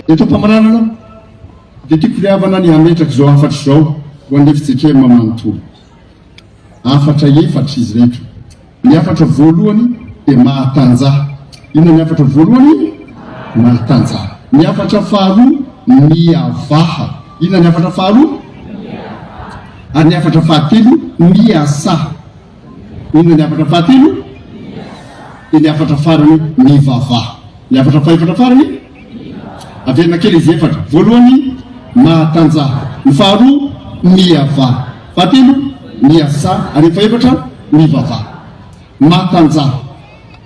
eto mpamarana dia tiako liavana ny ametraka zao afatra zao ho andefitsika mamanontolo afatra efatra izy rehetra ny afatra voalohany dia mahatanjaha inona ny afatra voalohany mahatanjaha ny afatra faharoa miavaha inona ny afatra faharoa ary ny afatra fahatelo miasaha inona ny afatra fahatelo dia ny afatra farany mivavaha ny afatra faefatra farany averina kely izy efatra voalohany mahatanjaha ny faharoa miavaha fahatelo miasaha ary faefatra mivavaha mahatanjaha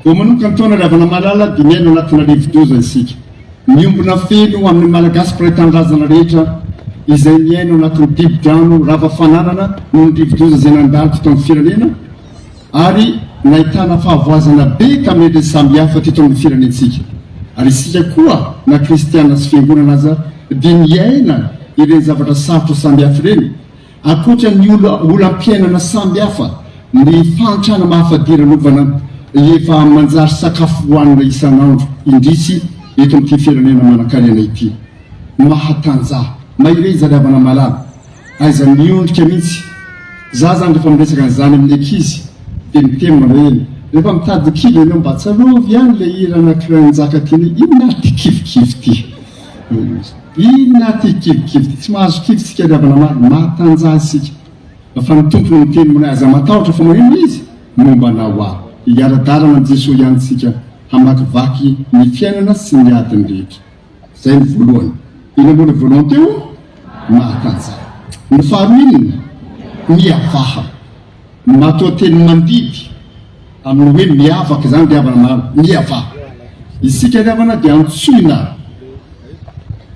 vao manomboka ny taona ravana malala dia miaino anatina levidoza isika miombona feno amin'ny malagasy mpiray-tanindrazana rehetra izay miaino anatin'ny dibo-drano rava fananana no ny levidoza izay nandalo tito amin'ny firenena ary nahitana fahavoazana be kamely samihafa tito amin'ny firenentsika ary isika koa na kristiana sy fiangonana aza dia miaina ireny zavatra sarotra samihafa ireny akoatra ny olam-piainana samihafa ny fantrana mahafadiranovana efa manjary sakafo hoanina isan'andro indrisy eto amin'ity firenena manan-karena ity mahatanjaha maire zariavana malala aiza miondrika mihitsy za zany rehefa miresaka nyzany amin'ny ankizy dia mitemina reny rehefa mitady kivy enao mba tsarovy ihany le ira anankiray njaka tiany inona ty kivikivy ty inona ty kivikivy ty tsy mahazo kivy tsika riavana malala mahatanjaha isika fa ny tompony miteny mona aza matahotra fa manino izy mombanao aho iaradalana an' jesosy ihany tsika hamakivaky ny fiainana sy ny adiny rehetra zay ny voalohany ina moa ny voalohany teo mahatanjaha ny faharoinina miavaha matoa teny mandidy amin'ny hoe miavaka zany riavana maro miavaha isika riavana dia antsoina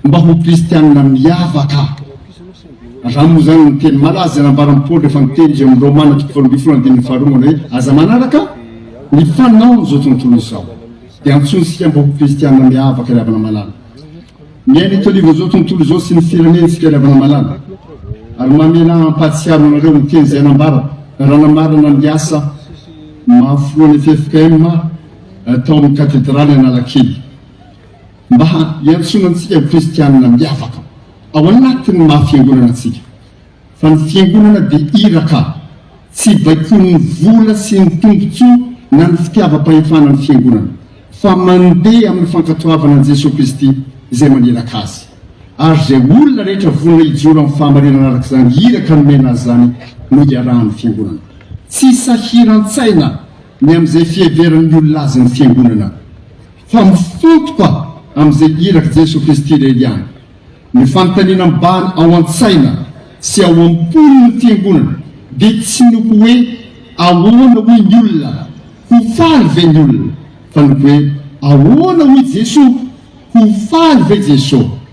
mba ho kristianina miavaka raha moa zany ny teny malaza nambaran'ny paoly rehefa niteny izy amin'ny romana toko faharoambin'ny andininy faharomana hoe aza manaraka ny fanao zao tontolo izao dia antsony sika mba ho kristianina miavaka riavana malala miaina ito alivo zao tontolo izao sy ny firenena sika riavana malala ary mamena ampatsiaro anareo miteny zay anambara raha namarana ny asa mahafoloany FFKM tao amin'ny katedraly Analakely mba hiantsonantsika kristianina miavaka ao anatin'ny mahafiangonana antsika fa ny fiangonana dia iraka tsy baikony vola sy ny tombontsoa na ny fitiavam-pahefana ny fiangonana fa mandeha amin'ny fankatoavana an' Jesosy Kristy izay maneraka azy ary zay olona rehetra vonona hijoro amin'ny fahamarinana araka zany iraka nomena azy zany no iarahan'ny fiangonana tsy sahiran-tsaina ny amin'izay fiheveran'ny olona azy ny fiangonana fa mifontoka amin'izay iraka Jesosy Kristy lery ihany ny fanontaniana mbany ao an-tsaina sy ao am-pony ny fiangonana dia tsy noko hoe ahoana hoy ny olona ho faly ve ny olona fa noko hoe ahoana hoy Jesosy ho faly ve Jesosy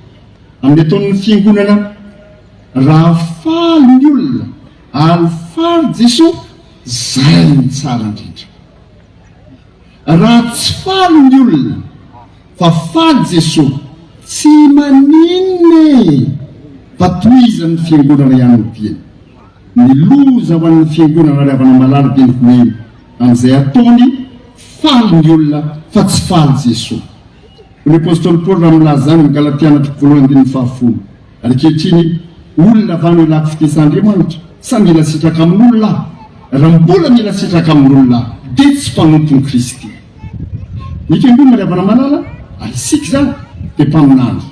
amin'ny ataon'ny fiangonana raha faly ny olona ary faly Jesosy zay ny tsara indrindra raha tsy faly ny olona fa faly Jesosy tsy maninne fa toizan'ny fiangonana ihany dieny ny loza ho an'ny fiangonana riavana malala dia ny hoe amin'izay ataony faly ny olona fa tsy faly Jesosy ny apôstôly Paoly raha milaza zany amin'ny Galatiana voalohany andininy fahafolo ary ankehitriny olona avy any lako fitesan'Andriamanitra sa mila sitraka amin'olona raha mbola mila sitraka amin'olona dia tsy mpanompony Kristy ny fiangonana riavana malala isika zany dia mpaminany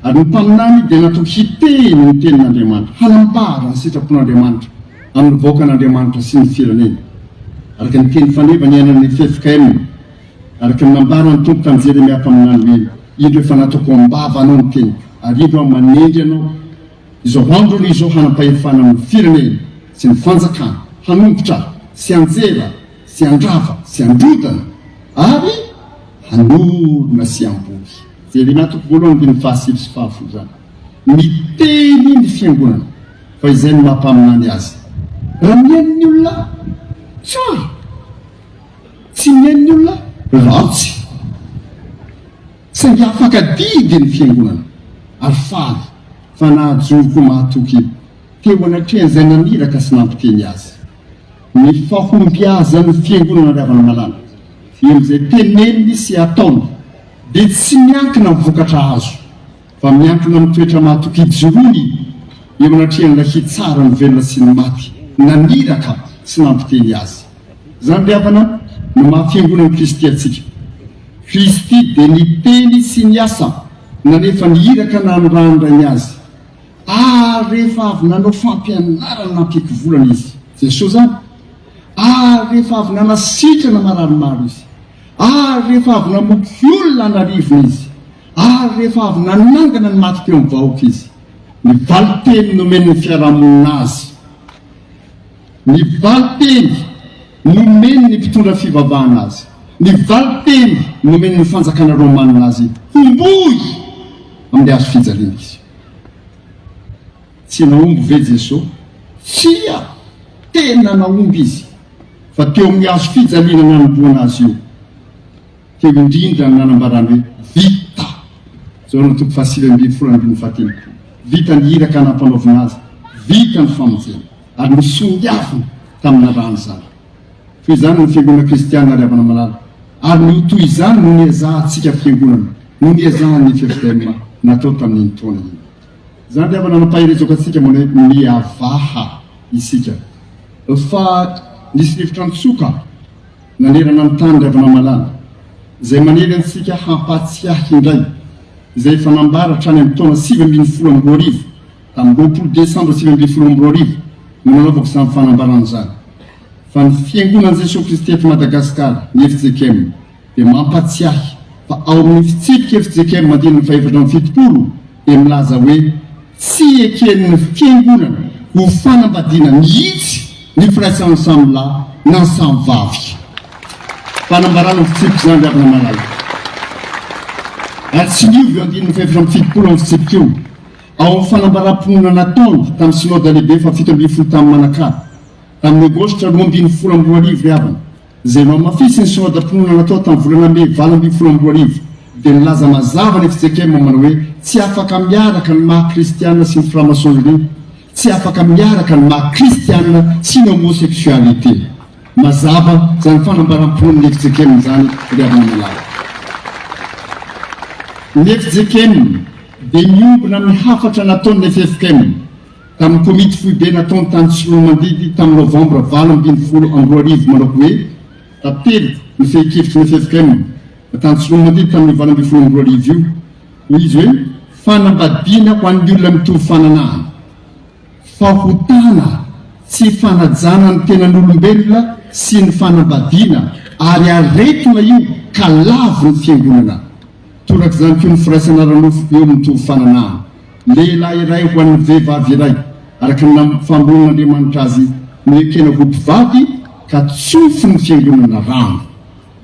ary ny mpaminany dia natao hiteny ny tenin'Andriamanitra hanambara ny sitrapon'Andriamanitra amin'ny vaokan'Andriamanitra sy ny firenena araka ny teny faneva ny ainan'ny FFKM araka ny nambara ny tompoka ny Jeremia mpaminany hoe indro efa nataoko ambava anao ny teny ary indro manendry anao izao andro izao hanam-pahefana amin'ny firenena sy ny fanjakana hanombotra sy anjera sy andrava sy androdana ary hanorona sy ambory Jeremia toko voalohany andininy fahasivy sy fahafolo zany miteny ny fiangonana fa izay no mampaminany azy raha miain'ny olona tsara tsy miain'ny olona ratsy saingy afaka didy ny fiangonana ary faly fa nahajoroko mahatoky teo anatrehan izay naniraka sy nampiteny azy ny fahombiazan'ny fiangonana riavana malala amin'izay teneniny sy ataony dia tsy miankina mivokatra azo fa miankina amin'ny toetra mahatokidy jorony eo anatrehana hitsara ny velona sy ny maty naniraka sy nampiteny azy. Zany ry havana no mahafiangonan'ny Kristy atsika. Kristy dia ny teny sy ny asa nanefa nihiraka na anorandrany azy. Rehefa avy nanao fampianarana nampiakivolana izy Jesosy zany. Rehefa avy nanasitrana mararomaro izy. Rehefa avy namoky olona anarivona izy. Rehefa avy nanangana ny maty teo amin'ny vahoaka izy. Ny valiteny nomeny ny fiarahamonina azy. Ny valiteny nomeny ny mpitondra fivavahana azy. Ny valiteny nomeny ny fanjakana romanina azy. Homboy amin'ny hazo fijaliana izy. Tsy naomby ve Jesosy? Tsia tena naomby izy. Fa teo amin'ny hazo fijaliana nanomboana azy io. Teo indrindra ny nanambarany hoe vita. Zao no toko 7:7 vita ny hiraka anam-panaovana azy. Vita ny famonjena. Ary nisongiafina tamina rano zany. Toy izany ny fiangonana kristiana ry havana malala. Ary ny toy izany no niezahantsika fiangonana. No niezahan'ny FFM natao tamin'ny taona iny. Zany ry havana nampahirezaka antsika moa hoe miavaha isika. Fa nisy rivotra nitsoka nanerana ny tany ry havana malala. Izay manery antsika hampatsiahy indray. Izay efa nambaratra any amin'ny taona 2012 tamin'ny 20 Desambra 2012 no nanaovako izany fanambarana izany. Fa ny fiangonan'i Jesosy Kristy eto Madagasikara, ny FJKM, dia mampatsiahy fa ao amin'ny fitsipika FJKM mandiny ny 470 dia milaza hoe tsy eken'ny fiangonana ho fanambadiana mihitsy ny firaisana samy lahy na samy vavy. Fanambarana fitsipika izany ry havana malala. Ary tsy niovy eo andiny ny 470 amin'ny fitsipika io. Ao amin'ny fanambaram-ponina nataony tamin'ny synode lehibe fa 7 tamin'ny manakary. Tamin'ny Aogositra 12 ry havana. Izay no mafisy ny synode-ponina natao tamin'ny volana May 12 dia nilaza mazava ny FJKM manao hoe tsy afaka miaraka ny maha-kristianina sy ny franc-maçonnerie. Tsy afaka miaraka ny maha-kristianina sy ny homosexualité. Mazava zany fanambaram-ponina ny FJKM zany ry havana malala. Ny FJKM dia niombona amin'ny hafatra nataon'ny FFKM tamin'ny komity foibe nataony tany Tsolomandridy tamin'ny Novambra 2012 manao hoe tately ny fehi-kevitry ny FFKM tany Tsolomandridy tamin'ny 2012 io. Hoy izy hoe fanambadiana ho an'ny olona mitovy fananahana. Fahotana tsy fanajana ny tenan'olombelona sy ny fanambadiana ary aretina io ka lavo ny fiangonana. Toraka izany koa ny firaisana ranofo eo mitovy fananahana. Lehilahy iray ho an'ny vehivavy iray araka ny fambolon'Andriamanitra azy niekena ho mpivady ka tsofo ny fiangonana rano.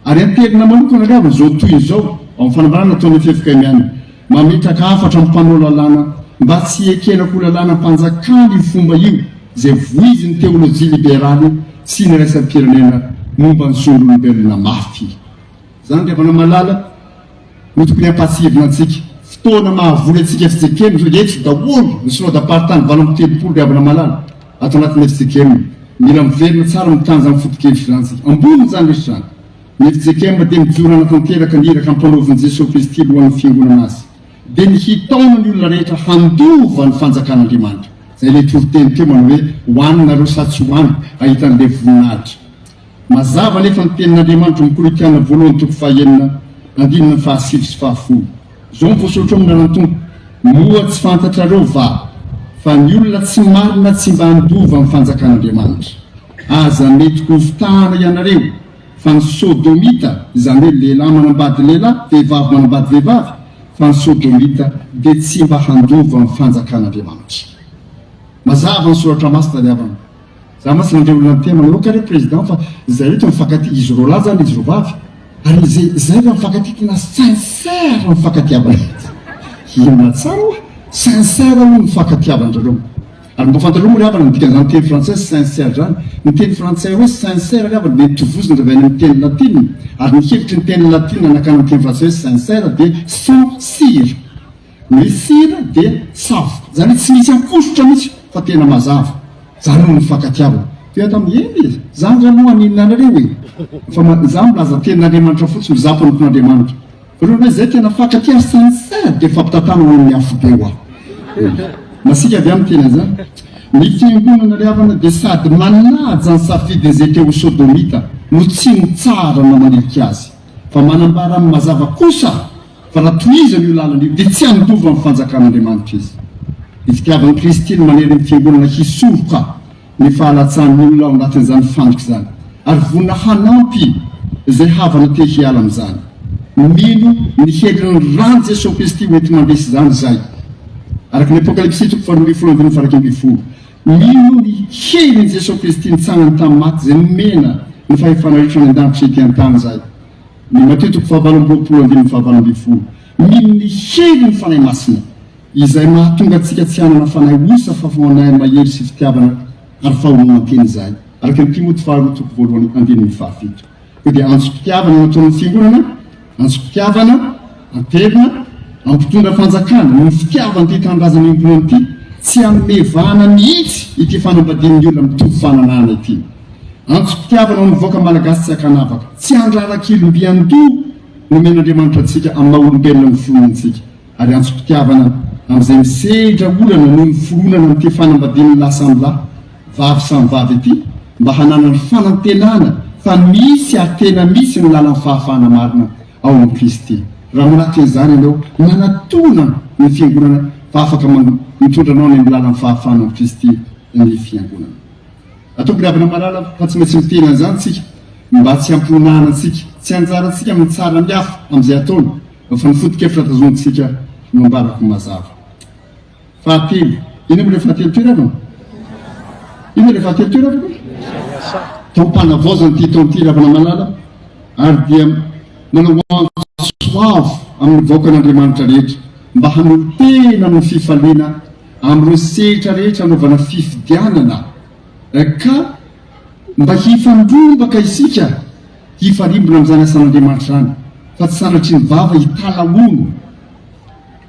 Ary antelina manokana ry havana zao toy izao ao amin'ny fanambarana ataon'ny FFKM ihany mametraka hafatra amin'ny mpanao lalàna mba tsy ekenako lalàna mpanjakana io fomba io izay voizy ny teolojia liberaly sy ny raisam-pirenena momba ny zon'olombelona mafy. Zany ry havana malala no tokony hampatsirina antsika. Fotoana mahavoly antsika FJKM zao etsy daholo ny synode-paritany 20 ry havana malala ato anatin'ny FJKM. Mila miverina tsara mitanja amin'ny foto-kevitry zany tsika. Ambony zany rehetra zany. Ny FJKM dia mijoro anatanteraka niraka ampanaoviny Jesosy Kristy lohan'ny fiangonana azy. Dia ny hitaona ny olona rehetra handova ny fanjakan'Andriamanitra. Zay ilay toriteny teo manao hoe hoanina reo satsy hoany ahitan'ilay voninahitra. Mazava nefa ny tenin'Andriamanitra Mikorinthiana 1:9-10 zao mivoasoratra amin'ny anantony moa tsy fantatrareo fa ny olona tsy marina tsy mba handova ny fanjakan'Andriamanitra. Aza mety kovitahana ianareo fa ny sodomita izany hoe lehilahy manambady lehilahy, vehivavy manambady vehivavy, fa ny sodomita dia tsy mba handova ny fanjakan'Andriamanitra. Mazava ny soratra masina ry havana. Za masina andreo olona ny tema ka re président fa zay reto mifankaty izy roa lahy zany izy roa vavy. Ary zay raha mifankaty tena sincère mifankatiavana. Inona tsara hoe sincère aloha mifankatiavanareo. Ary mba fantareo moa ry havana ny dikan'izany teny français sincère zany. Ny teny français hoe sincère ry havana dia tovozina ravany amin'ny teny latine. Ary ny hevitry ny teny latine anakana amin'ny teny français sincère dia sans cire. Ny cire dia savoka. Zany tsy misy ankosotra mihitsy fa tena mazava. Zany no mifankatiavana. Teo tamin'ny izy zany zany no aninanareo e. Fa za milaza tenin'Andriamanitra fotsiny mizapo ny tompon'Andriamanitra. Reo zay tena fakatry sincère de fampitantana ho amin'ny afobe masika avy amin'ny tena zany ny fiangonana riavana de sady manaja ny safidy zay teo sodomita no tsy mitsara na manilika azy fa manambara amin'ny mazava kosa fa raha toizana io lalana io dia tsy handiova amin'ny fanjakan'Andriamanitra izy. Ny fitiavan'ny Kristy no manery ny fiangonana hisoroka ny fahalatsan'ny olona ao anatin'izany fandrika izany ary vonina hanampy izay havana te hiala amin'izany. Mino ny helin'ny rano Jesosy Kristy mety mandresy izany zay araka ny Apokalipsy 4:10-11. Mino ny helin'ny Jesosy Kristy nitsangana tamin'ny maty izay mena ny fahefanaritra ny an-danitra ety an-tany zay. Ny Mateo 7:20-12. Mino ny helin'ny fanahy masina izay mahatonga antsika tsy hanana fanahy osa fa fanahy mahery sy fitiavana ary fahaolon-teny izay araka ny Timoty 2:1-7. Dia antso-pitiavana nataon'ny fiangonana, antso-pitiavana anterina ampitondra fanjakana ny fitiavana ty tanindrazana iongonana ity tsy amevana mihitsy ity fanambadian'ny olona mitovy fananana ity. Antso-pitiavana ho mivoaka malagasy tsy akanavaka tsy andrarak'ilombiando no men'Andriamanitra antsika amin'ny maha-olombelona ny foronantsika ary antso-pitiavana amin'izay misedra olana no miforonana amin'ity fanambadian'ny lahy samy lahy vavy samy vavy ity mba hanana ny fanantenana fa misy ary tena misy ny lalan'ny fahafahana marina ao amin'ny Kristy. Raha manatin'izany ianao manatona ny fiangonana fa afaka mitondra anao ny amin'ny lalan'ny fahafahana amin'ny Kristy ny fiangonana. Ataoko ravina malala fa tsy maintsy mitena an'izany tsika mba tsy amponana antsika tsy anjara antsika amin'ny tsara mihafa amin'izay ataony fa ny foto-kevitra tazontsika no ambarako mazava. Fahatelo, ino moa le fahatelo toeravana? Ino le fahatelo toeravana? Tompanavaozana ty taon'ity ravana malala ary dia manao antsoavo amin'ny vahoakan'Andriamanitra rehetra mba hanotena amin'ny fifaliana amin'ireo sehatra rehetra anaovana fifidianana ka mba hifandrombaka isika hifarimbona amin'izany asan'Andriamanitra zany fa tsy sanatry ny vava hitalaono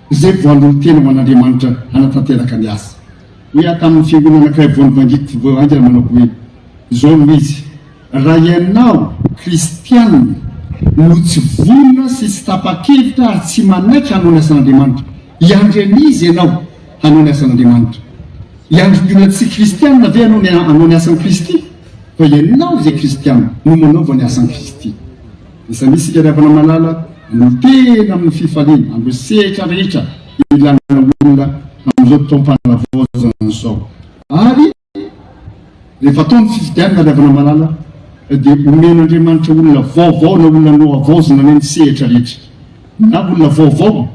izay voan'olon-tena ho an'Andriamanitra hanatanteraka ny asa. Hoe atamin'ny fiangonana anankiray voan'ny vangiko voangana manao hoe zao no izy raha ianao kristianina no tsy vonona sy tsy tapa-kevitra ary tsy manaiky hanao ny asan'Andriamanitra iandren'izy ianao hanao ny asan'Andriamanitra. Iandry olona tsy kristianina ve hanao ny asan'i Kristy fa ianao izay kristianina no manaova ny asan'i Kristy. Isa misy sika ravana malala no tena amin'ny fifaliana amin'ireo sehatra rehetra ilana olona amin'izao tompanavaozana zao. Ary rehefa ataon'ny fifidianana ravana malala dia omen'Andriamanitra olona vaovao na olona no avaozana ny sehatra rehetra na olona vaovao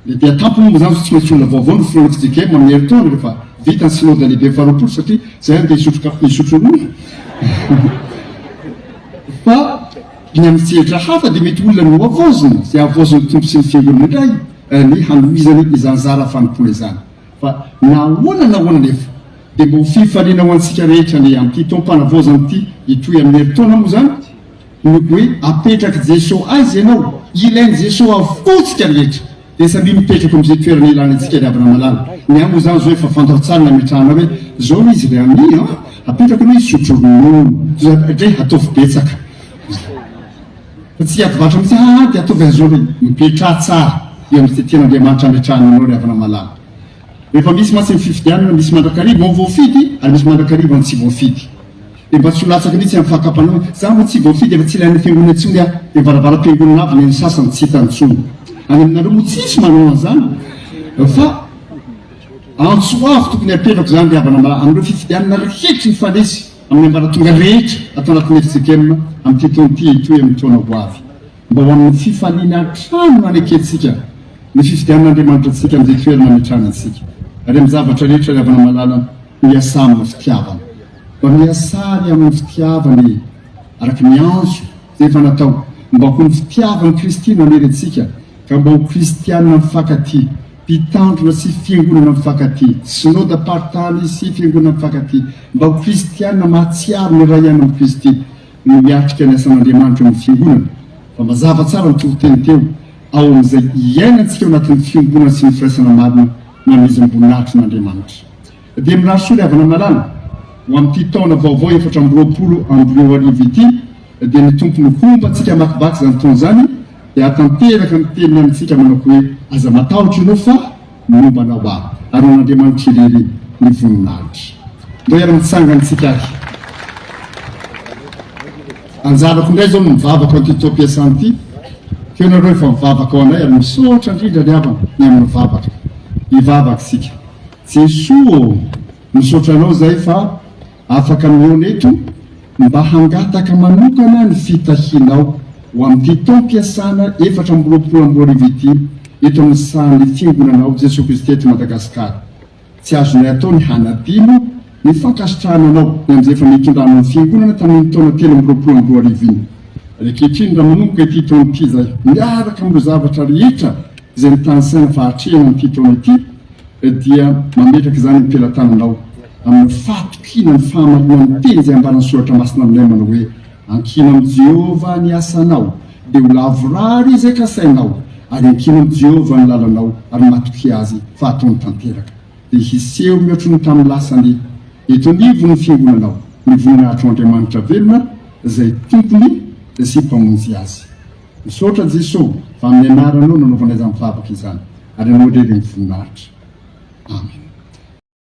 dia tampony zany tsy maintsy olona vaovao no filonotsika amin'ny heritonda rehefa vita ny synode lehibe faharoapolo satria zay andeha hisotro kafe hisotro ronono fa ny amin'ny sehatra hafa dia mety olona no avaozana zay avaozany tompo sy ny fiangonana indray ny hanohizany izany zara fanompolo izany fa nahoana nefa dia mba ho fifaliana ho antsika rehetra ny amin'ity tompanavaozana ity hitoy amin'ny heritonda moa zany no hoe apetraky Jesosy azy ianao ilainy Jesosy avotsika rehetra dia samby mipetraka amin'izay toerana ilana antsika riavana malala ny amo zany zao efa fantao tsara na metrahana hoe zao izy le amin'ny apetraka no izy sotro ronono dray ataovy betsaka fa tsy atovatra mitsy dia ataovy azy zao hoe mipetraha tsara eo amin'izay tian'Andriamanitra ametrahana anao riavana malala. Rehefa misy masy ny fifidianana misy mandrakariva ao voafidy ary misy mandrakariva ny tsy voafidy dia mba tsy ho latsaka mihitsy amin'ny fahakapanao za mo tsy voafidy efa tsy ilain'ny fiangonana intsony dia varavara-piangonana avy ny sasany tsy hitantsony any aminareo mo tsisy manao an'izany fa antsoavo tokony apetrako zany riavana malala amin'ireo fifidianana rehetra ny falesy amin'ny ambaratonga rehetra atao anatin'ny eritsikemina amin'ity taon'ity hitoy amin'ny taona ho avy mba ho amin'ny fifaliana trano aneketsika ny fifidianan'Andriamanitra antsika amin'izay toerana metrahana antsika ary amin'ny zavatra rehetra riavana malala miasa amin'ny fitiavana mba miasary amin'ny fitiavany araka ny antso zay efa natao mba ho ny fitiavan'ny Kristy no anery antsika ka mba ho kristianina mifankaty mpitandrona sy fiangonana mifankaty synode apartany sy fiangonana mifankaty mba ho kristianina mahatsiaro ny ray ihany amin'ny Kristy no miatrika ny asan'Andriamanitra amin'ny fiangonana fa mazava tsara mitoviteny teo ao amin'izay iainantsika ao anatin'ny fiangonana sy ny firaisana marina namizy amboninahitry n'Andriamanitra. Dia mirahsoa riavana malala ho amin'ity taona vaovao 420 ity dia ny tompo ny komba antsika makibaky zany taona zany dia atanteraka ny teniny amintsika manao hoe aza matahotra ianao fa mombanao aho ary n'Andriamanitra irery ny voninahitra. Ndao iara-mitsangantsika ahy. Anjalako indray zao mivavaka ao ty ampiasany ity. Keo nareo efa mivavaka ao anay ary misaotra indrindra ny havana ny amin'ny mivavaka. Hivavaka sika. Jesoa misaotra anao zay fa afaka miona eto mba hangataka manokana ny fitahianao ho amin'ity taom-piasana 4 ity eto amin'ny sahan'ny fiangonanao Jesosy Kristy eto Madagasikara. Tsy azonay atao ny hanadino ny fankasitrahananao amin'izay efa mitondranao ny fiangonana tamin'ny taona 3 iny. Ankehitriny raha manomboka ity taona ity zay miaraka amin'ireo zavatra rehetra izay nitanysaina fa hatrehana amin'ity taona ity dia mametraka izany ny pelantananao amin'ny fahatokiana ny fahamalinan'ny teny izay ambarany soratra masina aminay manao hoe ankina amin'ny Jehova ny asanao dia ho lavorary izay kasainao ary ankina amin'ny Jehova ny lalanao ary matoky azy fa ataony tanteraka dia hiseho mihoatra ny tamin'ny lasany eto nivo ny fiangonanao ny voninahitry Andriamanitra velona izay tompony sy mpamonjy azy. Misaotra Jesosy fa amin'ny anaranao nanaovanay izany mivavaka izany ary anao irery ny voninahitra. Amen.